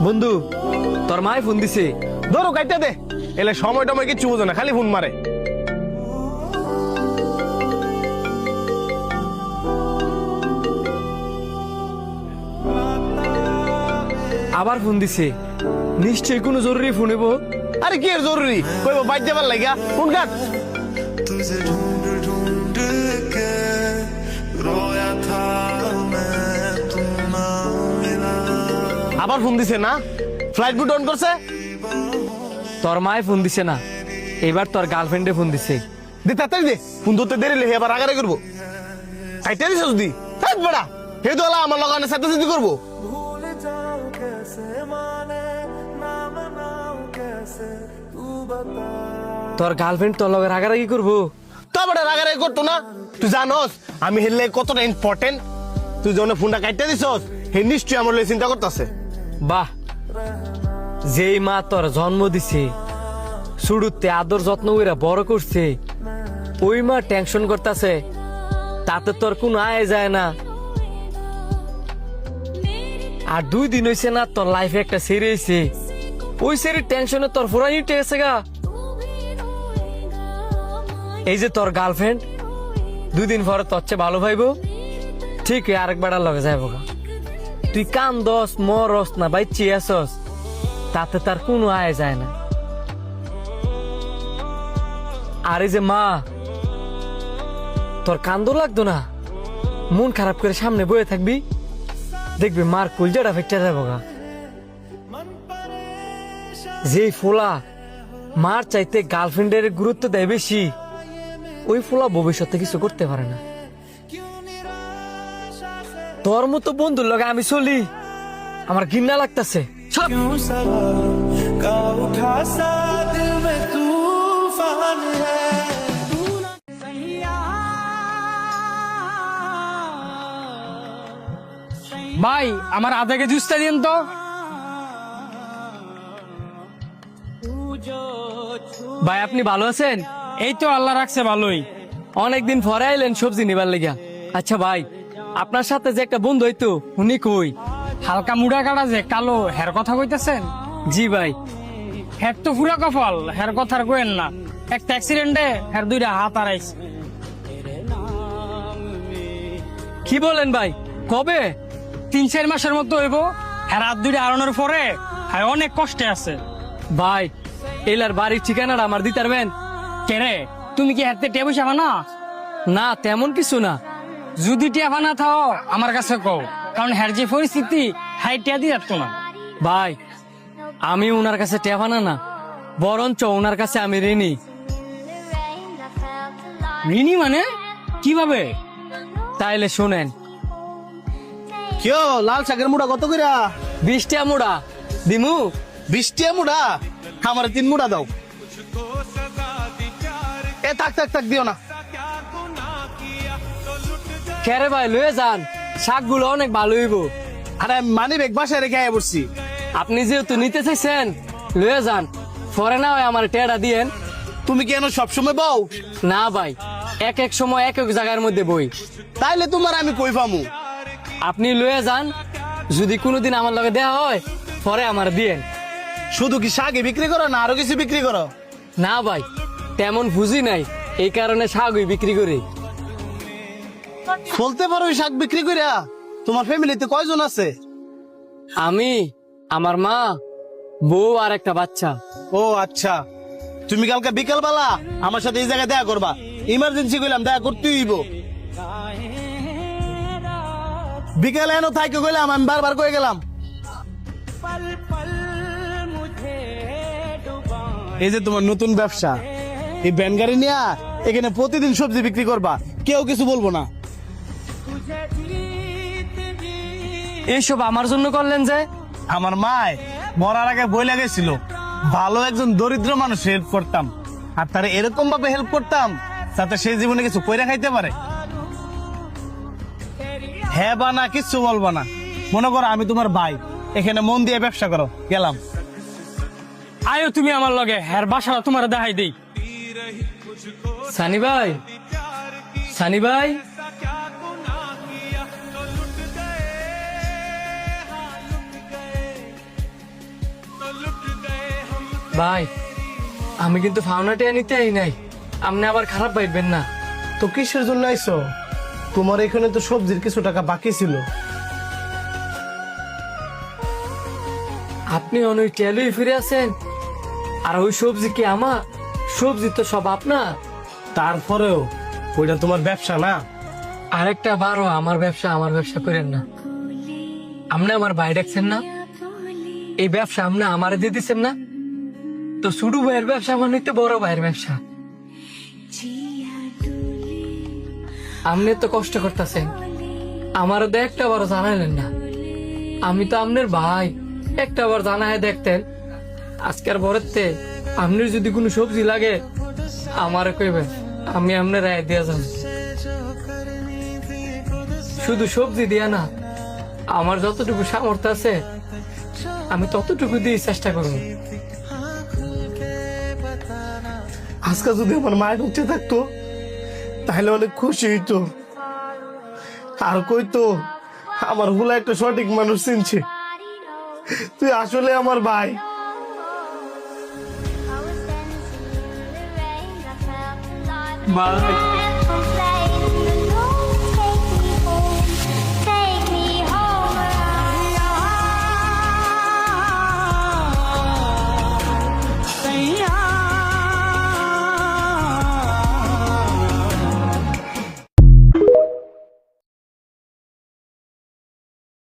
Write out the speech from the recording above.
বন্ধু তোর মায় ফোন দিছে। ধরো কাইটা দে, এলে সময় টময় কিচ্ছু বুঝো না, খালি ফোন মারে। আবার ফোন দিছে, নিশ্চয়ই কোনো জরুরি ফোন হইব। আরে কি এর জরুরি, কইবো বাইর যাবার লাগা, ফোন কাট। तुझे ढूंढ ढूंढ के रोया था मैं, तुम ना मिला। আবার ফোন দিছে না, ফ্লাইট মুড অন করছে। তোর মায় ফোন দিছে না, এবার তোর গার্লফ্রেন্ডে ফোন দিছে। দে তাড়াতাড়ি দে, ফোন ধরতে দেরি লেহে আবার আগারে করবো। কাইটা দিছ যদি থাক বড়া, হে দোলা আমার লগানে সাথে সাথে করবো। भूल जाऊं कैसे माने, ना मनाऊं कैसे, तू बता। তোর গার্লফ্রেন্ড তোর লগে রাগারাগি করবো? তা বড়া আগারে করতো না, তুই জানোস আমি হেললে কতটা ইম্পর্টেন্ট। তুই যখন ফোনটা কাইটা দিছস, হে নিশ্চয়ই আমার লই চিন্তা করতেছে। বাহ, যেই মা তোর জন্ম দিছে, শুরুতে আদর যত্ন কইরা বড় করছে, ওই মা টেনশন করতেছে, তাতে তোর কোনো আয় যায় না। আর 2 দিন হইছে না তোর লাইফে একটা সেরি হইছে, ওই সেরির টেনশনে তোর ফুরাই উঠে গেছে গা। এই যে তোর গার্লফ্রেন্ড 2 দিন পরে তোর চেয়ে ভালো ভাইবো, ঠিক আরেকবার লগে যাইব গা। তুই কান্দস মরস না বাইচি আসস, তাতে তার কোনো আয় যায় না। আর এই যে মা, তোর কান্দো লাগতো না, মন খারাপ করে সামনে বয়ে থাকবি, দেখবি মার কুলজাটা ফেটে যাবো গা। যেই ফোলা মার চাইতে গার্লফ্রেন্ডের গুরুত্ব দেয় বেশি, ওই ফোলা ভবিষ্যতে কিছু করতে পারে না। তোর মতো বন্ধুর লগে আমি চলি, আমার ঘৃণা লাগতেছে। क्यों सवाल का उठा सा दिल में तूफान है, तू ना ভাই আমার আধা কেজি জুসটা দিন তো। ভাই আপনি ভালো আছেন? এই তো আল্লাহ রাখছে ভালোই। অনেকদিন পরে আইলেন সবজি নিবার লেগা। আচ্ছা ভাই, আপনার সাথে যে একটা বন্ধু হইতো, উনি কই? হালকা মুড়া কাটা যে কালো হের কথা কইতেছেন? জি ভাই। হের তো পুরা কপাল, হের কথা আর কইেন না। একটা অ্যাক্সিডেন্টে হের 2টা হাত হারাইছে। কি বলেন ভাই, কবে? 3-4 মাসের মতো হইব। হের হাত 2টা হারানোর পরে হ্যাঁ অনেক কষ্টে আছে। ভাই এলার বাড়ির ঠিকানাটা আমার দিতে পারবেন? কেরে তুমি কি হাতে টেবু সাবা না? না তেমন কিছু না। যদি টেবা না থাও আমার কাছে কও, কারণ হের যে পরিস্থিতি হাই টিয়া দিয়ে যাচ্ছ না। ভাই আমি ওনার কাছে টেবানা না, বরঞ্চ ওনার কাছে আমি ঋণী। ঋণী মানে কিভাবে? তাইলে শুনেন। কেউ লাল শাকের মুড়া কত কইরা? 20 টা মুড়া দিমু। 20 টিয়া মুড়া, আমার 3 মুড়া দাও। এ থাক থাক থাক, দিও না। খেরে ভাই লয়ে যান, শাকগুলো অনেক ভালো হইব। আরে মানি ব্যাগ বাসায় রেখে আয় পড়ছি। আপনি যেহেতু নিতে চাইছেন লয়ে যান, পরে না হয় আমার টেড়া দিয়েন। তুমি কেন সবসময় বউ? না ভাই, এক এক সময় এক এক জায়গার মধ্যে বই। তাইলে তোমার আমি কই পামু? আপনি লয়ে যান, যদি কোনোদিন আমার লগে দেয়া হয় পরে আমার দিয়েন। শুধু কি শাকই বিক্রি করো না আরো কিছু বিক্রি করো? না ভাই, তেমন বুঝি নাই, এই কারণে শাকই বিক্রি করি। বলতে পারো ওই শাক বিক্রি করিয়া? তোমার ফ্যামিলিতে কয়জন আছে? আমি, আমার মা, বউ আর একটা বাচ্চা। ও আচ্ছা, তুমি কালকে বিকেল বেলা আমার সাথে এই জায়গায় দেখা করবা। ইমার্জেন্সি কইলাম, দেখা করতেই হইব। বিকেলে এনো থাইকে কইলাম, আমি বারবার কয়ে গেলাম। এই যে তোমার নতুন ব্যবসা, এই ভ্যান গাড়ি নিয়ে এখানে প্রতিদিন সবজি বিক্রি করবা, কেউ কিছু বলবো না। এইসব আমার জন্য করলেন যে? আমার মায় মরার আগে বই লাগাইছিল, ভালো একজন দরিদ্র মানুষ হেল্প করতাম, আর তারা এরকম ভাবে হেল্প করতাম যাতে সে জীবনে কিছু কইরা খাইতে পারে। হ্যাঁ বা না কিচ্ছু বলবো না, মনে করো আমি তোমার ভাই, এখানে মন দিয়ে ব্যবসা করো। গেলাম। আয়ো তুমি আমার লগে, হের বাসাটা তোমার দেখাই দেই। সানি ভাই, সানি ভাই, ভাই আমি কিন্তু ফাউনাটিয়া নিতে আই নাই, আপনি আবার খারাপ পাইবেন না। তো কিসের জন্য আইছো? তোমার এখানে তো সবজির কিছু টাকা বাকি ছিল। আপনি অনেক টেলুই ফিরে আছেন, আর ওই সবজি কি আমার? সবজি তো সব আপনার। তারপরেও ওইটা তোমার ব্যবসা না। আরেকটা বারো আমার ব্যবসা করেন না। আপনি আমার ভাই ডাকছেন না, এই ব্যবসা আপনি আমার দিয়ে দিচ্ছেন না, তো ছোট ভাইয়ের ব্যবসা মানে তো বড় ভাইয়ের ব্যবসা। আপনি তো কষ্ট করতেছেন, আমারও তো একটা বারো জানাইলেন না। আমি তো আপনার ভাই, একটা বার জানায় দেখতেন। আজকের বরেতে আপনার যদি কোনো সবজি লাগে আমারে কইবেন, আমি আপনার রায় দিয়ে যাব। শুধু সবজি দিয়া না, আমার যতটুকু সামর্থ্য আছে আমি ততটুকু দিয়ে চেষ্টা করব। আজকে যদি আমার মায়ের উঠে থাকতো তাহলে অনেক খুশি হইতো, আর কইতো আমার হুলা একটা সঠিক মানুষ চিনছে। তুই আসলে আমার ভাই। ভাই